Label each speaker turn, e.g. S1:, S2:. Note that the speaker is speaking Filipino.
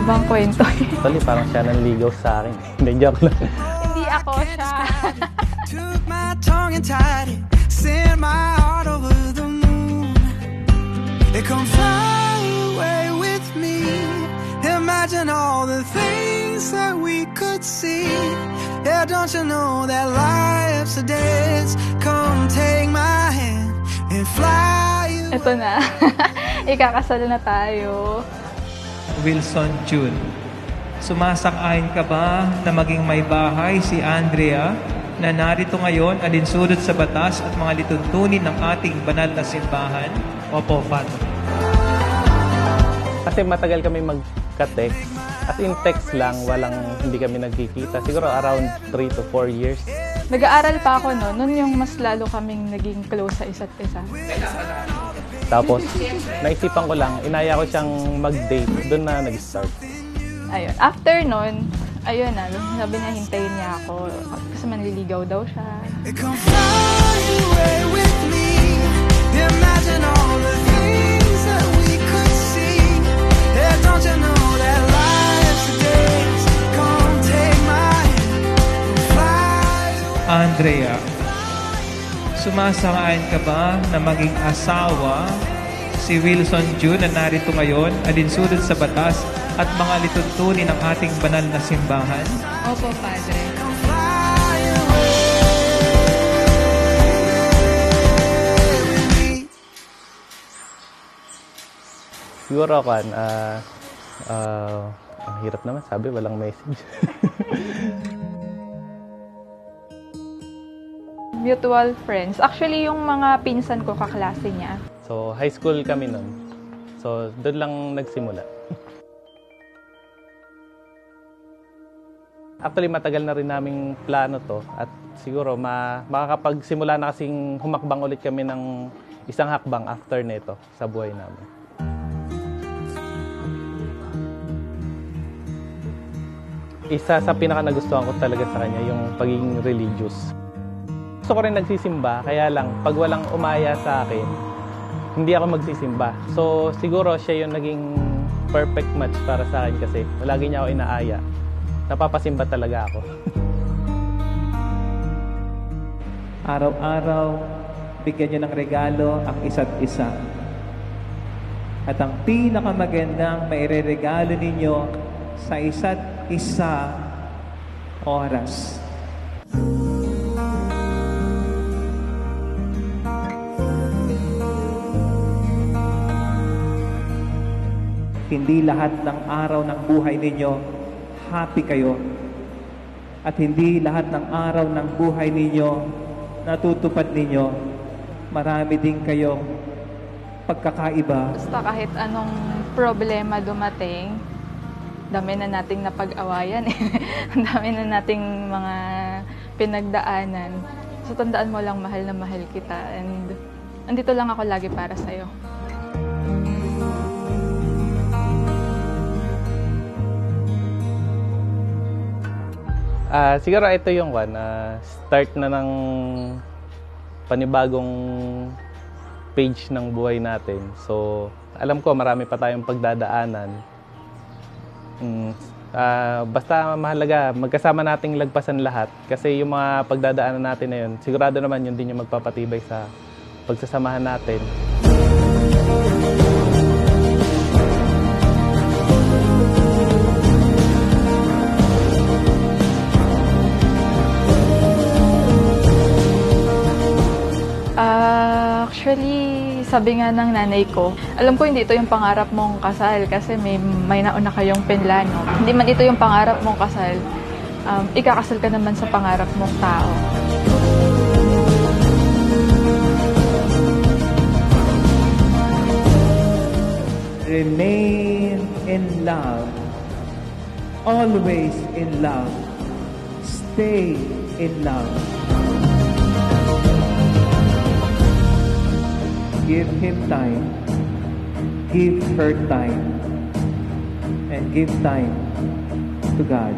S1: Mahabang kwento.
S2: Actually, parang siya nanligaw sa akin. Hindi, joke lang.
S1: Hindi ako siya.
S3: Took my tongue and tied it, sent my heart over the moon. It come fly away with me. Imagine all the things that we could see. Yeah, don't you know that life's a dance? Come take my hand and fly away.
S1: Ito na. Ikakasal na tayo.
S4: Wilson June, sumasang-ayon ka ba na maging may bahay si Andrea na narito ngayon alinsunod sa batas at mga lituntunin ng ating banal na simbahan? Opo, Father.
S2: Kasi matagal kami magka-text. As in text lang, hindi kami nagkikita. Siguro around 3 to 4 years.
S1: Nag-aaral pa ako noon yung mas lalo kaming naging close sa isa't isa.
S2: Tapos, naisipan ko lang, inaya ko siyang mag-date. Doon na nag-start.
S1: Ayun. After nun, ayun na, sabi niya hintayin niya ako kasi manliligaw daw siya.
S3: It come fly away with me. Imagine all the things that we could see. Yeah, don't you know that life's a dance? Come take my hand and fly away.
S4: Andrea, sumasang-ayon ka ba na maging asawa si Wilson June na narito ngayon alinsunod sa batas at mga lituntunin ng ating banal na simbahan?
S1: Opo, Padre.
S3: Come fly away with me.
S2: Siguro ako, ang hirap naman, sabi, walang message.
S1: Mutual friends. Actually, yung mga pinsan ko, kaklase niya.
S2: So, high school kami nun. So, doon lang nagsimula. Actually, matagal na rin naming plano to. At siguro, makakapagsimula na kasing humakbang ulit kami ng isang hakbang after nito sa buhay namin. Isa sa pinaka-nagustuhan ko talaga sa kanya, yung pagiging religious. Gusto ko rin nagsisimba, kaya lang, pag walang umaya sa akin, hindi ako magsisimba. So, siguro siya yung naging perfect match para sa akin kasi lagi niya ako inaaya. Napapasimba talaga ako.
S4: Araw-araw, bigyan niyo ng regalo ang isa't isa. At ang pinakamagandang maireregalo ninyo sa isa't isa, oras. Hindi lahat ng araw ng buhay ninyo happy kayo. At hindi lahat ng araw ng buhay ninyo natutupad ninyo. Marami din kayong pagkakaiba.
S1: Basta kahit anong problema dumating, dami na nating napag-awayan eh. Ang dami na nating mga pinagdaanan. So tandaan mo lang, mahal na mahal kita. And andito lang ako lagi para sa'yo.
S2: Siguro ito yung start na ng panibagong page ng buhay natin. So, alam ko marami pa tayong pagdadaanan. Basta mahalaga, magkasama nating lagpasan lahat. Kasi yung mga pagdadaanan natin na yun, sigurado naman yun din yung magpapatibay sa pagsasamahan natin.
S1: Actually, sabi nga ng nanay ko, alam ko hindi ito yung pangarap mong kasal kasi may nauna kayong pinlano. Hindi man ito yung pangarap mong kasal, ikakasal ka naman sa pangarap mong tao.
S4: Remain in love. Always in love. Stay in love. Give him time. Give her time. And give time to God.